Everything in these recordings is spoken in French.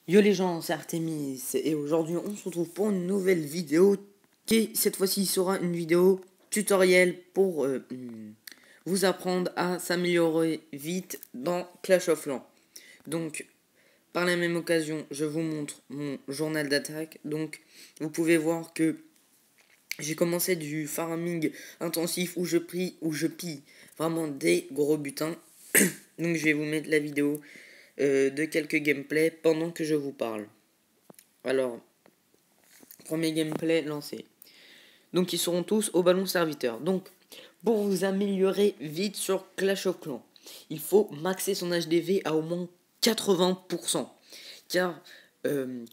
Yo les gens, c'est Artemis et aujourd'hui on se retrouve pour une nouvelle vidéo qui cette fois-ci sera une vidéo tutoriel pour vous apprendre à s'améliorer vite dans Clash of Clans. Donc par la même occasion je vous montre mon journal d'attaque. Donc vous pouvez voir que j'ai commencé du farming intensif où je pille vraiment des gros butins. Donc je vais vous mettre la vidéo de quelques gameplays pendant que je vous parle. Alors, premier gameplay lancé. Donc ils seront tous au ballon serviteur. Donc, pour vous améliorer vite sur Clash of Clans, il faut maxer son HDV à au moins 80%. Car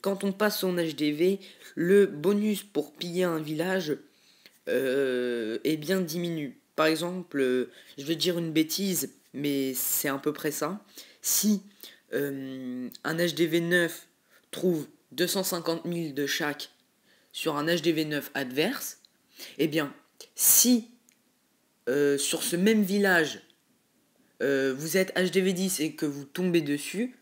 quand on passe son HDV, le bonus pour piller un village est bien diminue. Par exemple, je vais dire une bêtise, mais c'est à peu près ça. Si un HDV 9 trouve 250 000 de chaque sur un HDV 9 adverse, eh bien, si sur ce même village, vous êtes HDV 10 et que vous tombez dessus,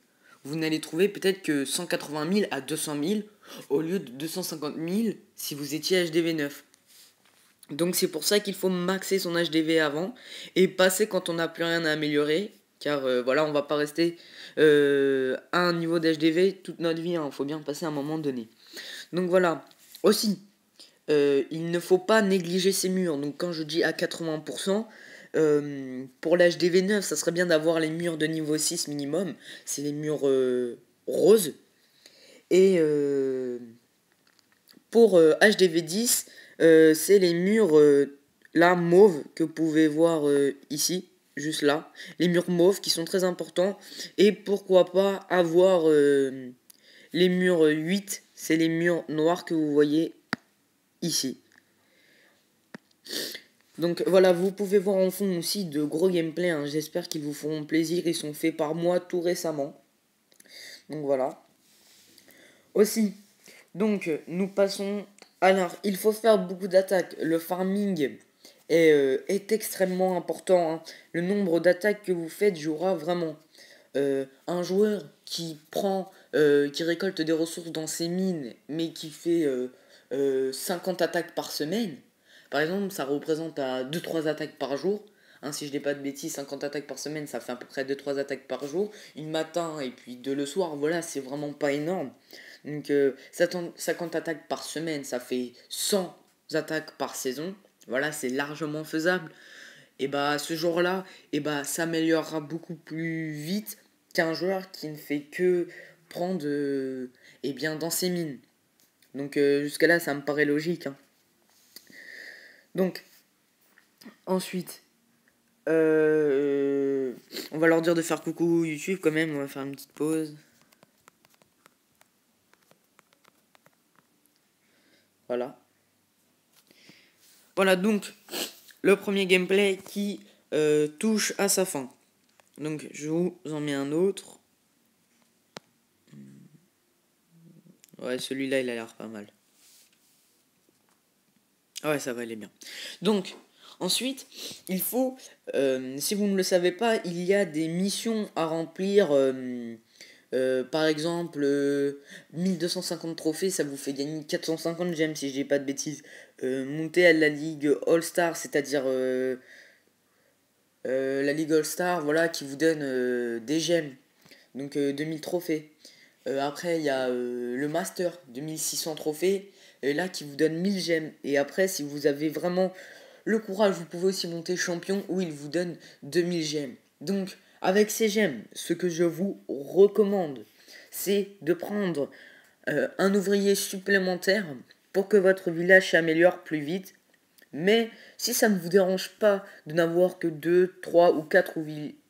vous n'allez trouver peut-être que 180 000 à 200 000 au lieu de 250 000 si vous étiez HDV 9. Donc c'est pour ça qu'il faut maxer son HDV avant et passer quand on n'a plus rien à améliorer. Car voilà, on va pas rester à un niveau d'HDV toute notre vie, hein, faut bien passer à un moment donné. Donc voilà, aussi, il ne faut pas négliger ses murs. Donc quand je dis à 80%, pour l'HDV 9, ça serait bien d'avoir les murs de niveau 6 minimum. C'est les murs roses. Et pour HDV 10, c'est les murs là mauves que vous pouvez voir ici, juste là. Les murs mauves qui sont très importants. Et pourquoi pas avoir les murs 8, c'est les murs noirs que vous voyez ici. Donc voilà, vous pouvez voir en fond aussi de gros gameplays, hein. J'espère qu'ils vous feront plaisir, ils sont faits par moi tout récemment. Donc voilà. Aussi, donc nous passons. Alors, il faut faire beaucoup d'attaques. Le farming est extrêmement important, hein. Le nombre d'attaques que vous faites jouera vraiment. Un joueur qui récolte des ressources dans ses mines, mais qui fait 50 attaques par semaine, par exemple, ça représente à 2-3 attaques par jour. Hein, si je dis pas de bêtises, 50 attaques par semaine, ça fait à peu près 2-3 attaques par jour. Une matin et puis deux le soir, voilà, c'est vraiment pas énorme. Donc 50 attaques par semaine, ça fait 100 attaques par saison. Voilà, c'est largement faisable. Et bah ce jour-là, et bah ça améliorera beaucoup plus vite qu'un joueur qui ne fait que prendre eh bien dans ses mines. Donc jusqu'à là, ça me paraît logique, hein. Donc ensuite, on va leur dire de faire coucou YouTube quand même, on va faire une petite pause. Voilà. Voilà donc le premier gameplay qui touche à sa fin. Donc je vous en mets un autre. Ouais, celui-là il a l'air pas mal. Ouais, ça va aller bien. Donc, ensuite, il faut, si vous ne le savez pas, il y a des missions à remplir. Par exemple, 1250 trophées, ça vous fait gagner 450 gemmes, si je dis pas de bêtises. Monter à la Ligue All-Star, c'est-à-dire la Ligue All-Star, voilà, qui vous donne des gemmes. Donc 2000 trophées. Après, il y a le Master, 2600 trophées, et là qui vous donne 1000 gemmes. Et après, si vous avez vraiment le courage, vous pouvez aussi monter champion où il vous donne 2000 gemmes. Donc, avec ces gemmes, ce que je vous recommande, c'est de prendre un ouvrier supplémentaire pour que votre village s'améliore plus vite. Mais si ça ne vous dérange pas de n'avoir que 2, 3 ou 4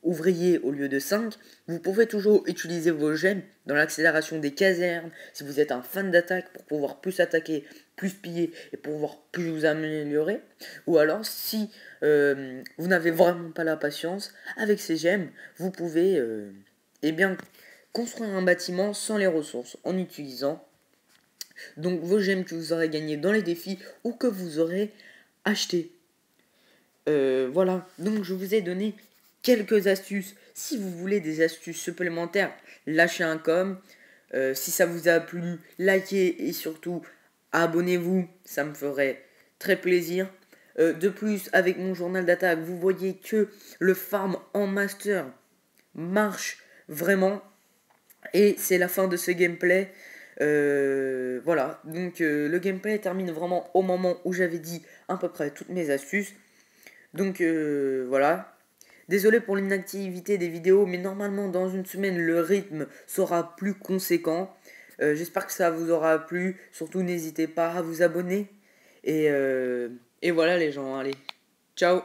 ouvriers au lieu de 5, vous pouvez toujours utiliser vos gemmes dans l'accélération des casernes, si vous êtes un fan d'attaque pour pouvoir plus attaquer, plus piller et pouvoir plus vous améliorer. Ou alors si vous n'avez vraiment pas la patience, avec ces gemmes, vous pouvez eh bien, construire un bâtiment sans les ressources en utilisant donc vos gemmes que vous aurez gagnées dans les défis ou que vous aurez acheté. Voilà, donc je vous ai donné quelques astuces. Si vous voulez des astuces supplémentaires, lâchez un com. Si ça vous a plu, likez et surtout abonnez-vous, ça me ferait très plaisir. De plus, avec mon journal d'attaque, vous voyez que le farm en master marche vraiment. Et c'est la fin de ce gameplay. Voilà, donc le gameplay termine vraiment au moment où j'avais dit à peu près toutes mes astuces. Donc voilà. Désolé pour l'inactivité des vidéos, mais normalement dans une semaine le rythme sera plus conséquent. J'espère que ça vous aura plu. Surtout n'hésitez pas à vous abonner. Et voilà les gens, allez. Ciao.